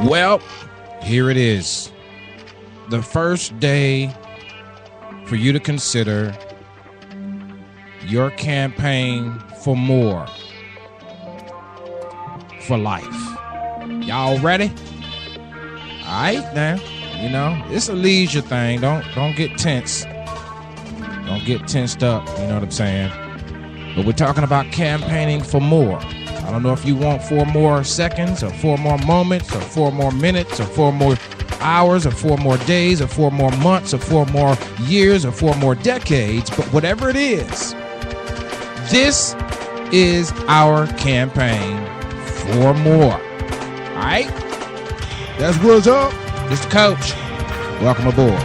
Well, here it is. The first day for you to consider your campaign for more for life. Y'all ready? All right, now. You know, it's a leisure thing. Don't get tense. Don't get tensed up. You know what I'm saying? But we're talking about campaigning for more. I don't know if you want 4 more seconds or 4 more moments or 4 more minutes or 4 more hours or 4 more days or 4 more months or 4 more years or 4 more decades, but whatever it is, this is our campaign for more. All right? That's what's up. This the coach. Welcome aboard.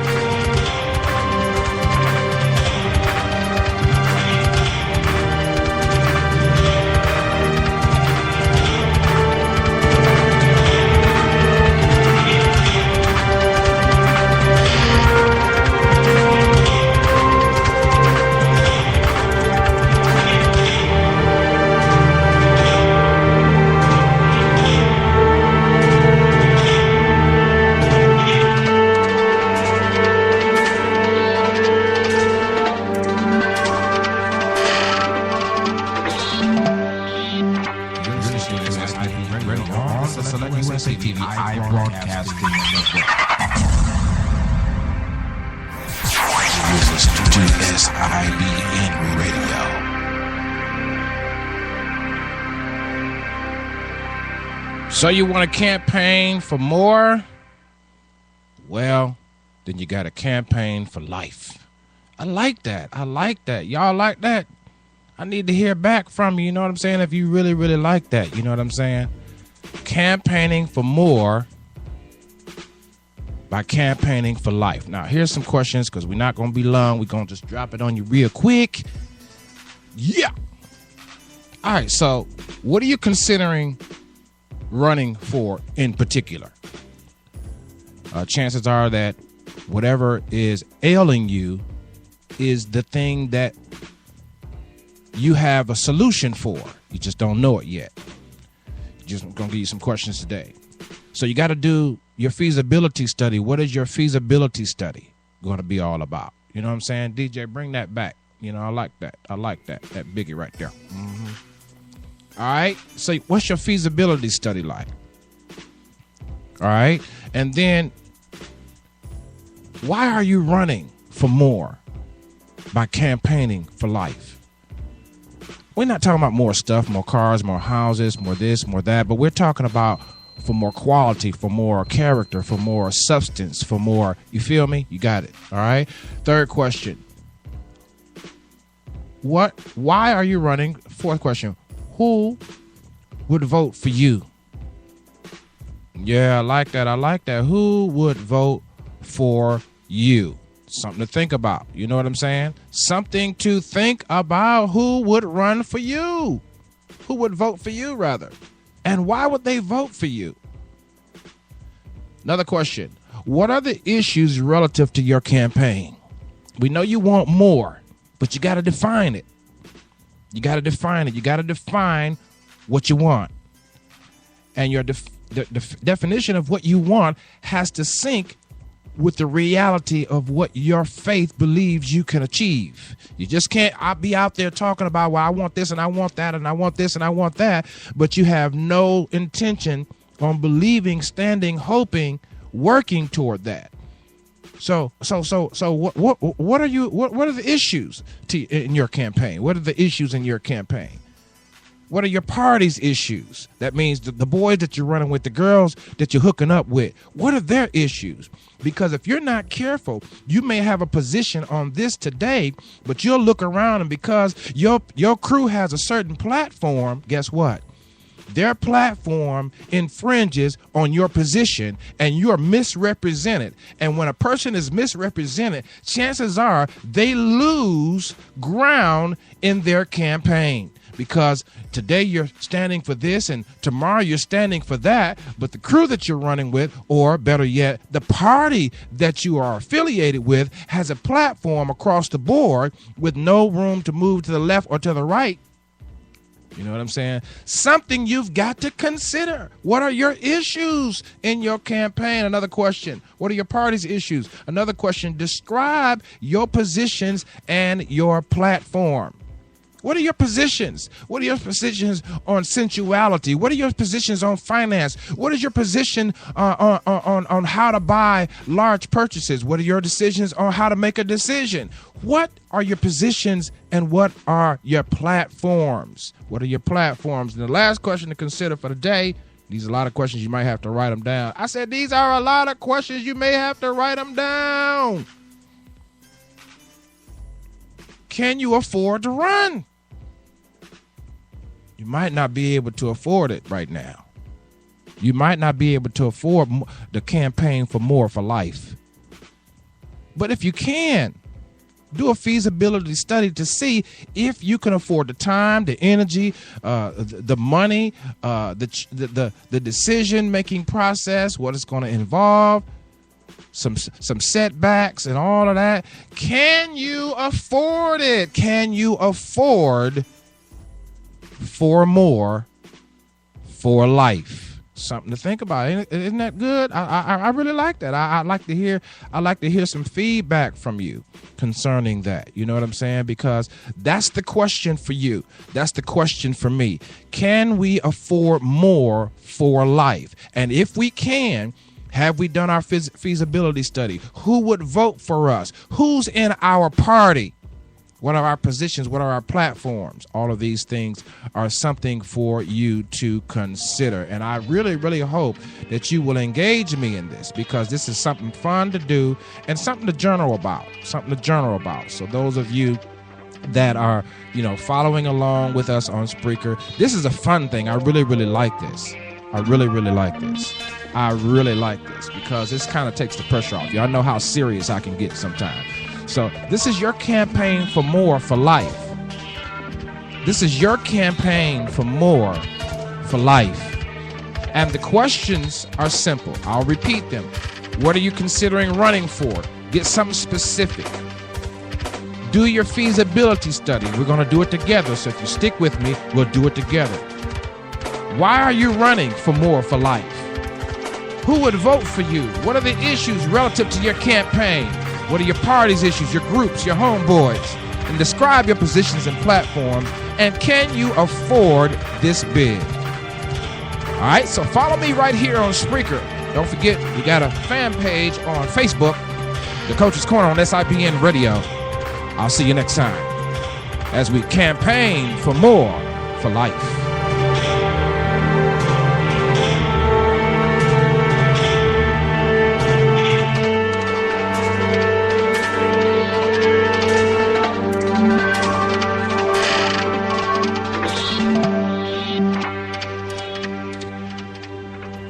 So you want to campaign for more? Well, then you got to campaign for life. I like that. I like that. Y'all like that? I need to hear back from you. You know what I'm saying? If you really, really like that. You know what I'm saying? Campaigning for more by campaigning for life. Now, here's some questions because we're not going to be long. We're going to just drop it on you real quick. Yeah. All right. So what are you considering running for in particular? Chances are that whatever is ailing you is the thing that you have a solution for. You just don't know it yet. Just going to give you some questions today. So you got to do your feasibility study. What is your feasibility study going to be all about? You know what I'm saying? DJ, bring that back. You know, I like that. I like that. That biggie right there. Mm-hmm. All right. So what's your feasibility study like? All right. And then why are you running for more by campaigning for life? We're not talking about more stuff, more cars, more houses, more this, more that, but we're talking about for more quality, for more character, for more substance, for more, you feel me? You got it. All right. Third question. Why are you running? Fourth question. Who would vote for you? Yeah, I like that. I like that. Who would vote for you? Something to think about. You know what I'm saying? Something to think about. Who would run for you? Who would vote for you, rather? And why would they vote for you? Another question. What are the issues relative to your campaign? We know you want more, but you got to define it. You got to define it. You got to define what you want. And your the definition of what you want has to sync with the reality of what your faith believes you can achieve. You just can't be out there talking about, well, I want this and I want that and I want this and I want that, but you have no intention on believing, standing, hoping, working toward that. So what are the issues in your campaign? What are the issues in your campaign? What are your party's issues? That means the boys that you're running with, the girls that you're hooking up with, what are their issues? Because if you're not careful, you may have a position on this today, but you'll look around and because your crew has a certain platform, guess what? Their platform infringes on your position and you're misrepresented. And when a person is misrepresented, chances are they lose ground in their campaign. Because today you're standing for this and tomorrow you're standing for that, but the crew that you're running with, or better yet, the party that you are affiliated with has a platform across the board with no room to move to the left or to the right. You know what I'm saying? Something you've got to consider. What are your issues in your campaign? Another question. What are your party's issues? Another question. Describe your positions and your platform. What are your positions? What are your positions on sensuality? What are your positions on finance? What is your position on how to buy large purchases? What are your decisions on how to make a decision? What are your positions and what are your platforms? What are your platforms? And the last question to consider for the day, these are a lot of questions, you might have to write them down. I said these are a lot of questions, you may have to write them down. Can you afford to run? You might not be able to afford it right now. You might not be able to afford the campaign for more for life. But if you can, do a feasibility study to see if you can afford the time, the energy, the money, the decision-making process, what it's going to involve, some setbacks and all of that. Can you afford it? Can you afford for more for life? Something to think about. Isn't that good? I really like that. I like to hear some feedback from you concerning that. You know what I'm saying? Because that's the question for you. That's the question for me. Can we afford more for life? And if we can, have we done our feasibility study? Who would vote for us? Who's in our party? What are our positions? What are our platforms? All of these things are something for you to consider. And I really, really hope that you will engage me in this, because this is something fun to do and something to journal about. So those of you that are, following along with us on Spreaker, this is a fun thing. I really, really like this. I really like this because this kind of takes the pressure off. Y'all know how serious I can get sometimes. So this is your campaign for more for life. This is your campaign for more for life. And the questions are simple. I'll repeat them. What are you considering running for? Get something specific. Do your feasibility study. We're going to do it together. So if you stick with me, we'll do it together. Why are you running for more for life? Who would vote for you? What are the issues relative to your campaign? What are your party's issues, your groups, your homeboys? And describe your positions and platforms. And can you afford this bid? All right, so follow me right here on Spreaker. Don't forget, we got a fan page on Facebook, The Coach's Corner on SIPN Radio. I'll see you next time as we campaign for more for life.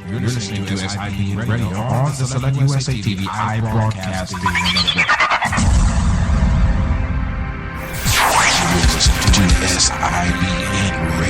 You're listening to SIPN Radio on the Select USA TV iBroadcast Station Network. You're listening to SIPN Radio.